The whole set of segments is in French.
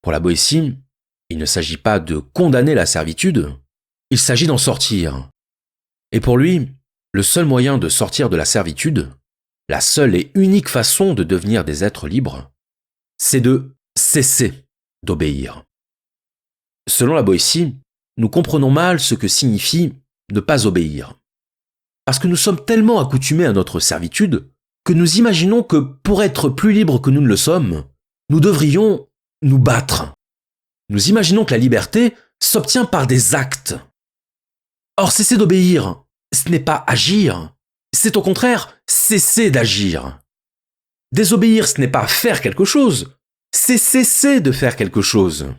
Pour la Boétie, il ne s'agit pas de condamner la servitude, il s'agit d'en sortir. Et pour lui, le seul moyen de sortir de la servitude, la seule et unique façon de devenir des êtres libres, c'est de cesser d'obéir. Selon la Boétie, nous comprenons mal ce que signifie ne pas obéir. Parce que nous sommes tellement accoutumés à notre servitude que nous imaginons que pour être plus libres que nous ne le sommes, nous devrions nous battre. Nous imaginons que la liberté s'obtient par des actes. Or, cesser d'obéir, ce n'est pas agir, c'est au contraire cesser d'agir. Désobéir, ce n'est pas faire quelque chose, c'est cesser de faire quelque chose.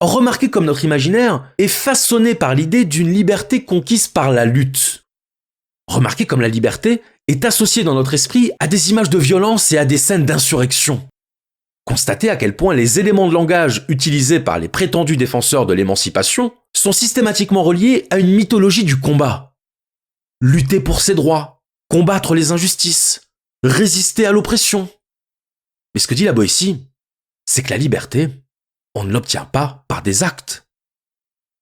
Or, remarquez comme notre imaginaire est façonné par l'idée d'une liberté conquise par la lutte. Remarquez comme la liberté est associée dans notre esprit à des images de violence et à des scènes d'insurrection. Constatez à quel point les éléments de langage utilisés par les prétendus défenseurs de l'émancipation sont systématiquement reliés à une mythologie du combat. Lutter pour ses droits, combattre les injustices, résister à l'oppression. Mais ce que dit la Boétie, c'est que la liberté, on ne l'obtient pas par des actes.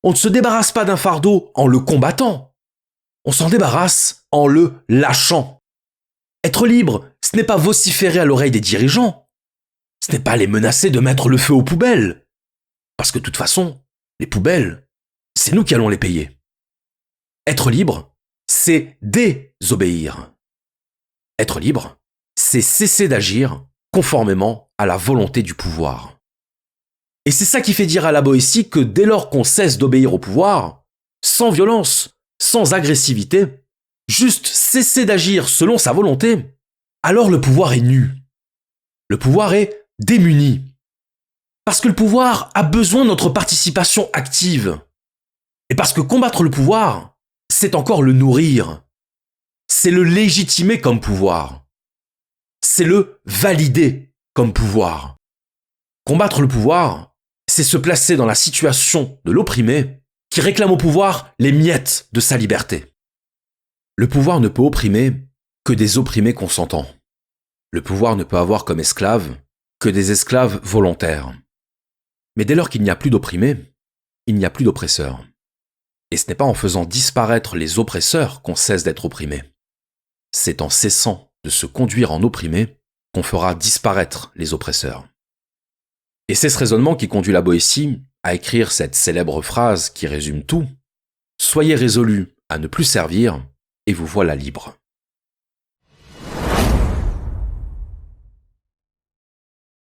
On ne se débarrasse pas d'un fardeau en le combattant. On s'en débarrasse en le lâchant. Être libre, ce n'est pas vociférer à l'oreille des dirigeants. Ce n'est pas les menacer de mettre le feu aux poubelles. Parce que de toute façon, les poubelles, c'est nous qui allons les payer. Être libre, c'est désobéir. Être libre, c'est cesser d'agir conformément à la volonté du pouvoir. Et c'est ça qui fait dire à la Boétie que dès lors qu'on cesse d'obéir au pouvoir, sans violence, sans agressivité, juste cesser d'agir selon sa volonté, alors le pouvoir est nu. Le pouvoir est démuni. Parce que le pouvoir a besoin de notre participation active. Et parce que combattre le pouvoir, c'est encore le nourrir. C'est le légitimer comme pouvoir. C'est le valider comme pouvoir. Combattre le pouvoir, c'est se placer dans la situation de l'opprimé qui réclame au pouvoir les miettes de sa liberté. Le pouvoir ne peut opprimer que des opprimés consentants. Le pouvoir ne peut avoir comme esclaves que des esclaves volontaires. Mais dès lors qu'il n'y a plus d'opprimés, il n'y a plus d'oppresseurs. Et ce n'est pas en faisant disparaître les oppresseurs qu'on cesse d'être opprimé. C'est en cessant de se conduire en opprimé qu'on fera disparaître les oppresseurs. Et c'est ce raisonnement qui conduit la Boétie à écrire cette célèbre phrase qui résume tout. « Soyez résolus à ne plus servir, et vous voilà libre. »